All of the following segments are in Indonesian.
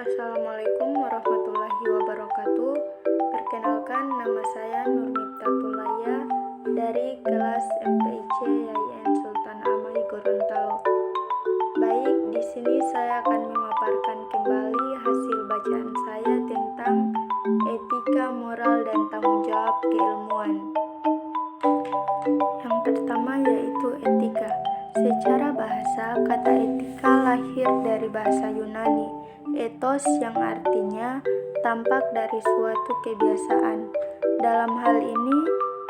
Assalamualaikum warahmatullahi wabarakatuh. Perkenalkan, nama saya Nurmiftatul Laya dari kelas MPIC YIN Sultan Amai Gorontalo. Baik, di sini saya akan memaparkan kembali hasil bacaan saya tentang etika, moral, dan tanggung jawab keilmuan. Yang pertama yaitu etika. Secara bahasa, kata etika lahir dari bahasa Yunani, ethos yang artinya tampak dari suatu kebiasaan. Dalam hal ini,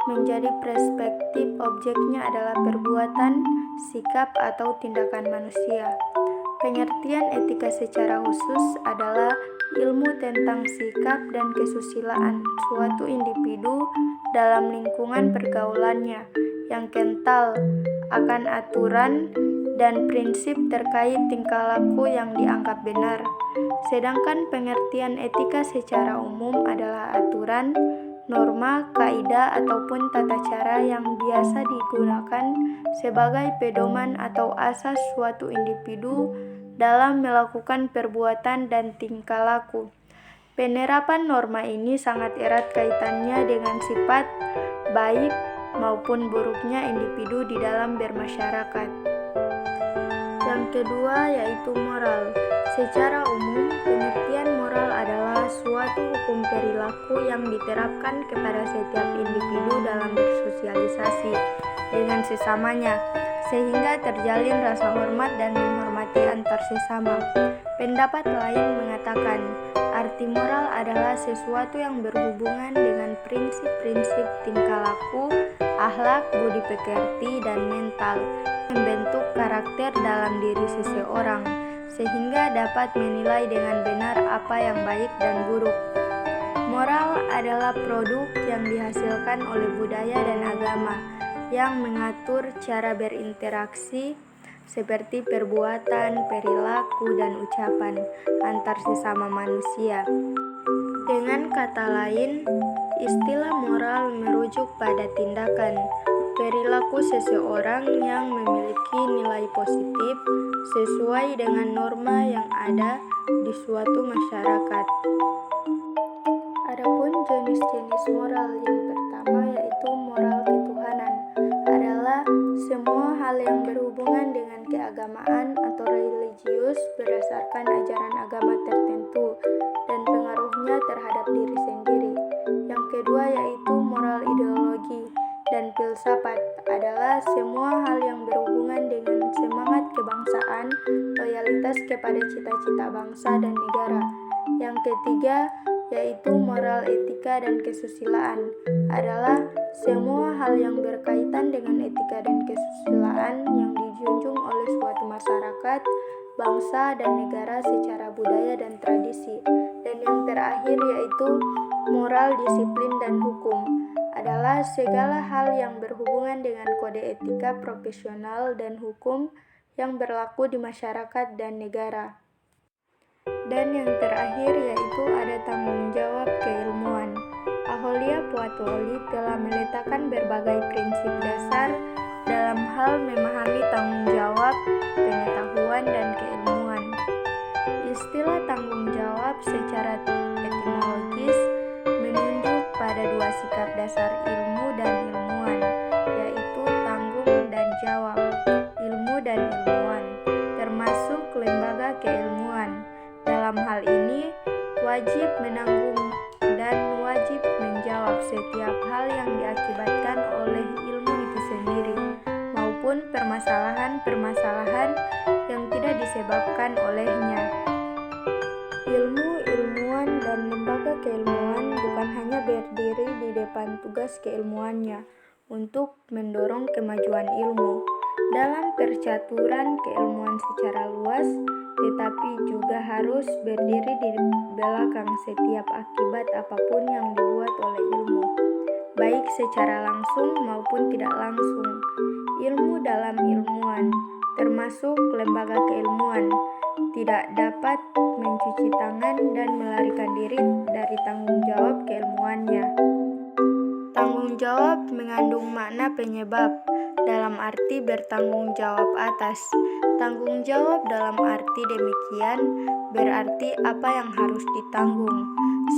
menjadi perspektif objeknya adalah perbuatan, sikap, atau tindakan manusia. Pengertian etika secara khusus adalah ilmu tentang sikap dan kesusilaan suatu individu dalam lingkungan pergaulannya yang kental akan aturan dan prinsip terkait tingkah laku yang dianggap benar. Sedangkan pengertian etika secara umum adalah aturan, norma, kaidah, ataupun tata cara yang biasa digunakan sebagai pedoman atau asas suatu individu dalam melakukan perbuatan dan tingkah laku. Penerapan norma ini sangat erat kaitannya dengan sifat baik maupun buruknya individu di dalam bermasyarakat. Yang kedua yaitu moral. Secara umum, pengertian moral adalah suatu hukum perilaku yang diterapkan kepada setiap individu dalam bersosialisasi dengan sesamanya, sehingga terjalin rasa hormat dan menghormati antar sesama. Pendapat lain mengatakan, arti moral adalah sesuatu yang berhubungan dengan prinsip-prinsip tingkah laku, akhlak, budi pekerti, dan mental, membentuk karakter dalam diri seseorang, sehingga dapat menilai dengan benar apa yang baik dan buruk. Moral adalah produk yang dihasilkan oleh budaya dan agama, yang mengatur cara berinteraksi seperti perbuatan, perilaku, dan ucapan antar sesama manusia. Dengan kata lain, istilah moral merujuk pada tindakan, perilaku seseorang yang memiliki nilai positif sesuai dengan norma yang ada di suatu masyarakat. Adapun jenis-jenis moral yang pertama yaitu moral ketuhanan adalah semua hal yang berhubungan dengan keagamaan atau religius berdasarkan ajaran agama tertentu dan pengaruhnya terhadap diri sendiri. Yang kedua yaitu moral ideologi dan filsafat adalah semua hal yang berhubungan dengan semangat kebangsaan, loyalitas kepada cita-cita bangsa dan negara. Yang ketiga yaitu moral etika dan kesusilaan adalah semua hal yang berkaitan dengan etika dan kesusilaan yang dijunjung oleh suatu masyarakat, bangsa, dan negara secara budaya dan tradisi. Dan yang terakhir yaitu moral disiplin dan hukum adalah segala hal yang berhubungan dengan kode etika profesional dan hukum yang berlaku di masyarakat dan negara. Dan yang terakhir yaitu ada tanggung jawab keilmuan. Aholia Puatwoli telah meletakkan berbagai prinsip dasar dalam hal memahami tanggung jawab, pengetahuan, dan keilmuan. Istilah tanggung jawab secara etimologis menunjuk pada dua sikap dasar ilmu dan ilmuwan, yaitu tanggung dan jawab, ilmu dan ilmuwan, termasuk lembaga keilmuan. Dalam hal ini, wajib menanggung dan wajib menjawab setiap hal yang diakibatkan oleh ilmu itu sendiri, maupun permasalahan-permasalahan yang tidak disebabkan olehnya. Ilmu, ilmuwan, dan lembaga keilmuan bukan hanya berdiri di depan tugas keilmuannya untuk mendorong kemajuan ilmu dalam percaturan keilmuan secara luas, tetapi juga harus berdiri di belakang setiap akibat apapun yang dibuat oleh ilmu, baik secara langsung maupun tidak langsung. Ilmu dalam ilmuwan, termasuk lembaga keilmuan, tidak dapat mencuci tangan dan melarikan diri dari tanggung jawab keilmuannya. Tanggung jawab mengandung makna penyebab, dalam arti bertanggung jawab atas. Tanggung jawab dalam arti demikian berarti apa yang harus ditanggung.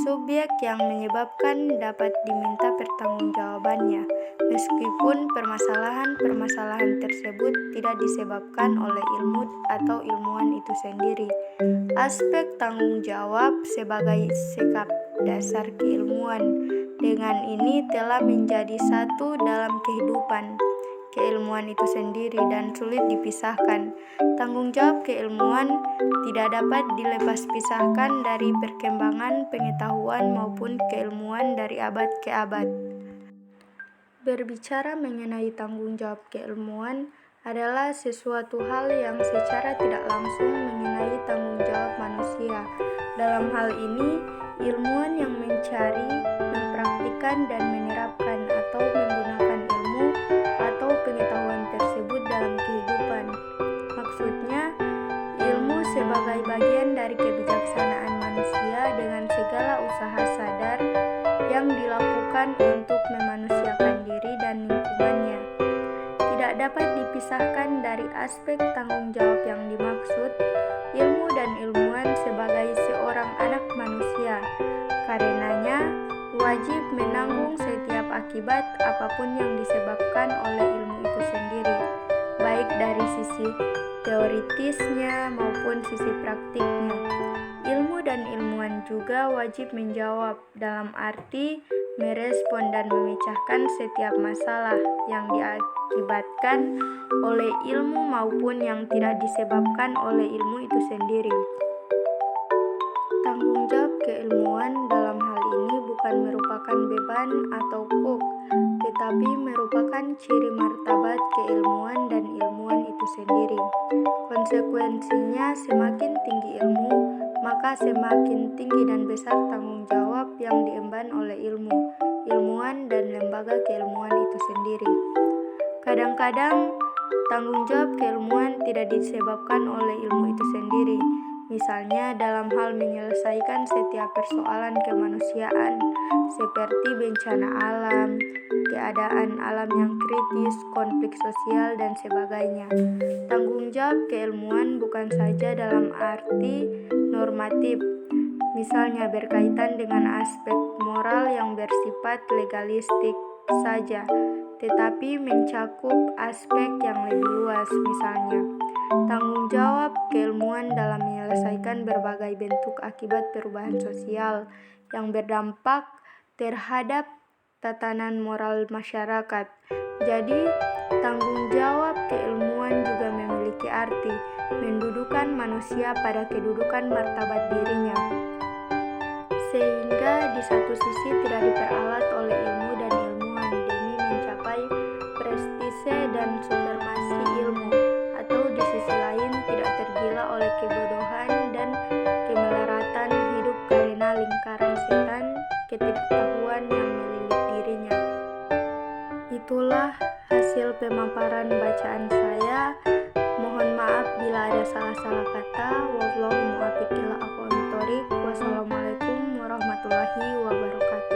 Subjek yang menyebabkan dapat diminta pertanggungjawabannya, meskipun permasalahan-permasalahan tersebut tidak disebabkan oleh ilmu atau ilmuwan itu sendiri. Aspek tanggung jawab sebagai sikap dasar keilmuan dengan ini telah menjadi satu dalam kehidupan keilmuan itu sendiri dan sulit dipisahkan. Tanggung jawab keilmuan tidak dapat dilepas pisahkan dari perkembangan pengetahuan maupun keilmuan dari abad ke abad. Berbicara mengenai tanggung jawab keilmuan adalah sesuatu hal yang secara tidak langsung mengenai tanggung jawab manusia. Dalam hal ini, ilmuwan yang mencari, mempraktikkan dan menerapkan atau menggunakan ilmu atau pengetahuan tersebut dalam kehidupan. Maksudnya, ilmu sebagai bagian dari kebijaksanaan manusia dengan segala usaha sadar yang dilakukan untuk memanusiakan diri dan lingkungannya. Tidak dapat dipisahkan dari aspek tanggung jawab yang dimaksud, ilmu dan ilmuwan sebagai seorang anak manusia. Karenanya, wajib menanggung setiap akibat apapun yang disebabkan oleh ilmu itu sendiri, baik dari sisi teoritisnya maupun sisi praktiknya. Ilmu dan ilmuwan juga wajib menjawab dalam arti merespon dan memecahkan setiap masalah yang diakibatkan oleh ilmu maupun yang tidak disebabkan oleh ilmu itu sendiri. Tanggung jawab keilmuan dalam hal ini bukan merupakan beban atau kuk, tetapi merupakan ciri martabat keilmuan dan ilmuwan itu sendiri. Konsekuensinya, semakin tinggi ilmu, maka semakin tinggi dan besar tanggung jawab yang diemban oleh ilmu, ilmuwan, dan lembaga keilmuan itu sendiri. Kadang-kadang, tanggung jawab keilmuan tidak disebabkan oleh ilmu itu sendiri, misalnya dalam hal menyelesaikan setiap persoalan kemanusiaan, seperti bencana alam, keadaan alam yang kritis, konflik sosial, dan sebagainya. Tanggung jawab keilmuan bukan saja dalam arti normatif, misalnya berkaitan dengan aspek moral yang bersifat legalistik saja, tetapi mencakup aspek yang lebih luas, misalnya tanggung jawab keilmuan dalam menyelesaikan berbagai bentuk akibat perubahan sosial yang berdampak terhadap tatanan moral masyarakat. Jadi, tanggung jawab keilmuan juga memiliki arti mendudukan manusia pada kedudukan martabat dirinya, sehingga di satu sisi tidak diperalat oleh ilmu dan ilmuwan demi mencapai prestise dan supremasi ilmu, atau di sisi lain tidak tergila oleh kebodohan dan kemelaratan hidup karena lingkaran setan ketidaktahuan yang melilit dirinya. Itulah hasil pemaparan bacaan saya. Mohon maaf bila ada salah-salah kata. Wallahu muwaffiq ila aqwamit thoriq. Wassalamualaikum warahmatullahi wabarakatuh.